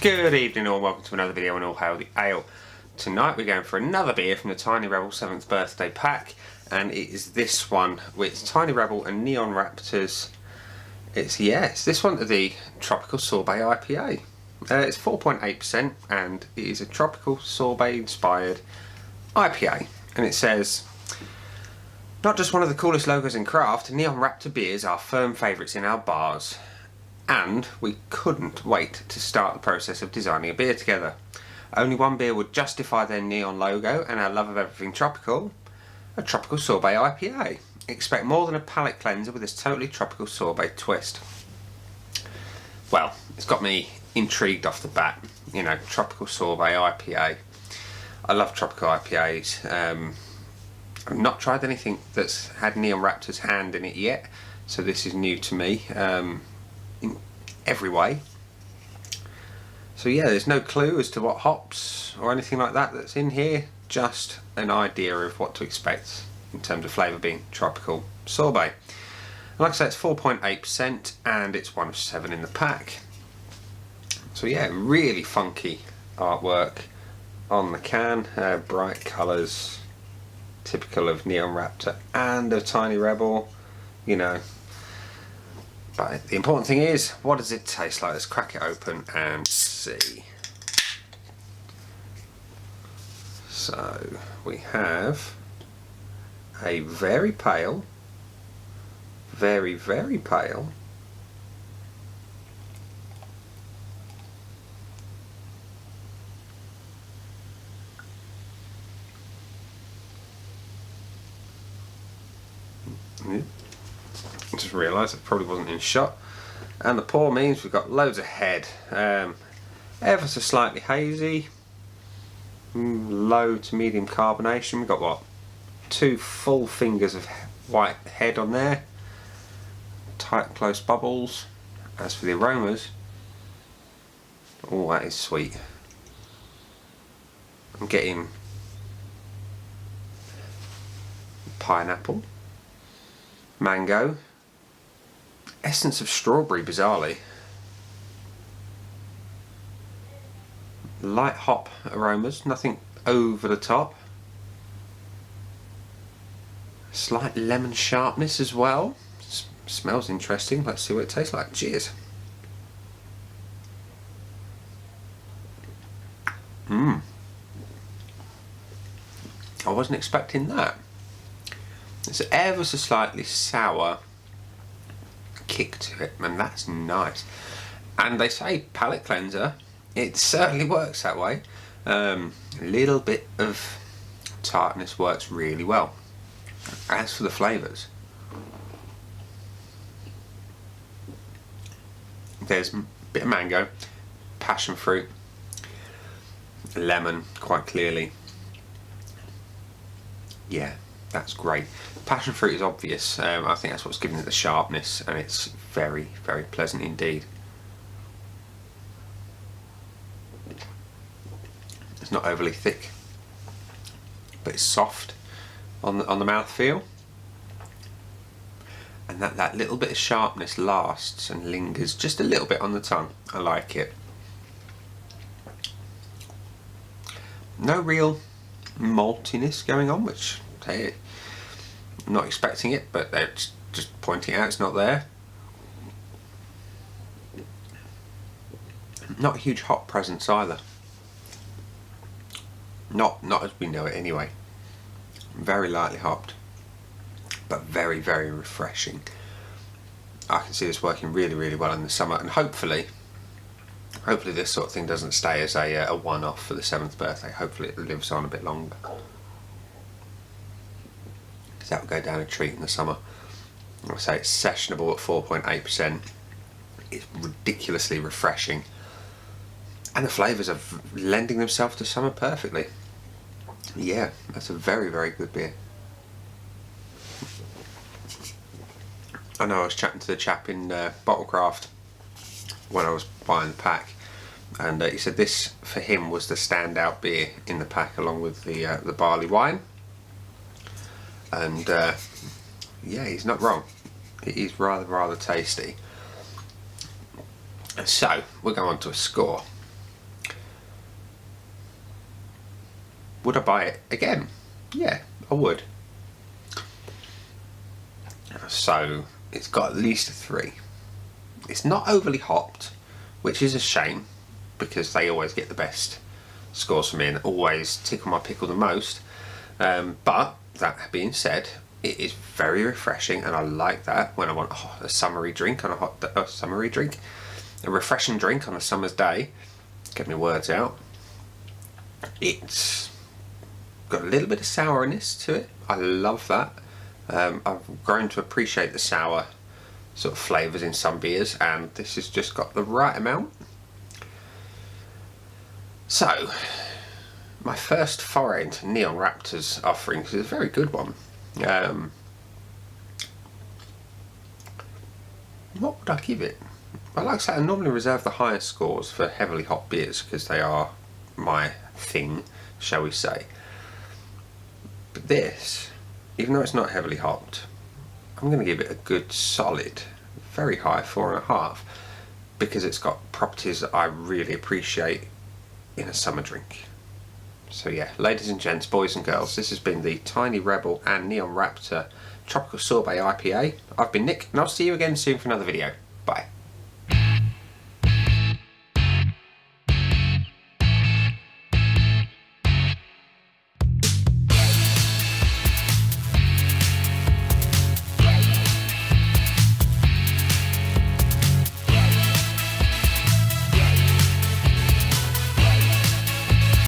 Good evening all, welcome to another video on All Hail the Ale. Tonight we're going for another beer from the Tiny Rebel 7th birthday pack, and it is this one with Tiny Rebel and Neon Raptors. It's this one, the Tropical Sorbet IPA. It's 4.8% and it is a tropical sorbet inspired IPA, and it says, not just one of the coolest logos in craft, Neon Raptor beers are firm favourites in our bars. And we couldn't wait to start the process of designing a beer together. Only one beer would justify their neon logo and our love of everything tropical, a tropical sorbet IPA. Expect more than a palate cleanser with this totally tropical sorbet twist. Well, it's got me intrigued off the bat, you know, tropical sorbet IPA. I love tropical IPAs. I've not tried anything that's had Neon Raptor's hand in it yet, so this is new to me. In every way. So yeah, there's no clue as to what hops or anything like that that's in here, just an idea of what to expect in terms of flavour being tropical sorbet. And like I said, it's 4.8% and it's one of 7 in the pack. So yeah, really funky artwork on the can, bright colours, typical of Neon Raptor and of Tiny Rebel, you know. But the important thing is, what does it taste like? Let's crack it open and see. So we have a very pale, very pale I just realised it probably wasn't in shot, and the pour means we've got loads of head, ever so slightly hazy, low to medium carbonation. We've got what, 2 full fingers of white head on there, tight close bubbles. As for the aromas, oh, that is sweet. I'm getting pineapple, mango, essence of strawberry, bizarrely, light hop aromas, nothing over the top, slight lemon sharpness as well. Smells interesting. Let's see what it tastes like. Cheers. I wasn't expecting that. It's ever so slightly sour kick to it, and that's nice. And they say palate cleanser, it certainly works that way. A little bit of tartness works really well. As for the flavours, there's a bit of mango, passion fruit, lemon quite clearly. Yeah, that's great. Passion fruit is obvious. I think that's what's giving it the sharpness, and it's very pleasant indeed. It's not overly thick, but it's soft on the mouthfeel, and that little bit of sharpness lasts and lingers just a little bit on the tongue. I like it. No real maltiness going on, which, hey, I'm not expecting it, but they're just pointing out it's not there. Not a huge hop presence either. Not as we know it anyway. Very lightly hopped, but very refreshing. I can see this working really well in the summer, and hopefully this sort of thing doesn't stay as a one-off for the 7th birthday. Hopefully it lives on a bit longer, because that would go down a treat in the summer. I say it's sessionable at 4.8%. It's ridiculously refreshing, and the flavours are lending themselves to summer perfectly. Yeah, that's a very good beer. I know I was chatting to the chap in Bottlecraft when I was buying the pack, and he said this for him was the standout beer in the pack, along with the barley wine. And yeah, he's not wrong. It is rather tasty. So we'll go on to a score. Would I buy it again? Yeah, I would. So it's got at least a 3. It's not overly hopped, which is a shame because they always get the best scores from me and always tickle my pickle the most. But that being said, it is very refreshing, and I like that when I want a summery drink on a refreshing drink on a summer's day. Get my words out. It's got a little bit of sourness to it. I love that. I've grown to appreciate the sour sort of flavours in some beers, and this has just got the right amount. So, my first foray into Neon Raptor's offerings is a very good one. What would I give it? Well, like I say, I normally reserve the highest scores for heavily hopped beers because they are my thing, shall we say. But this, even though it's not heavily hopped, I'm going to give it a good solid, very high 4.5, because it's got properties that I really appreciate in a summer drink. So yeah, ladies and gents, boys and girls, this has been the Tiny Rebel and Neon Raptor Tropical Sorbet IPA. I've been Nick, and I'll see you again soon for another video. Bye.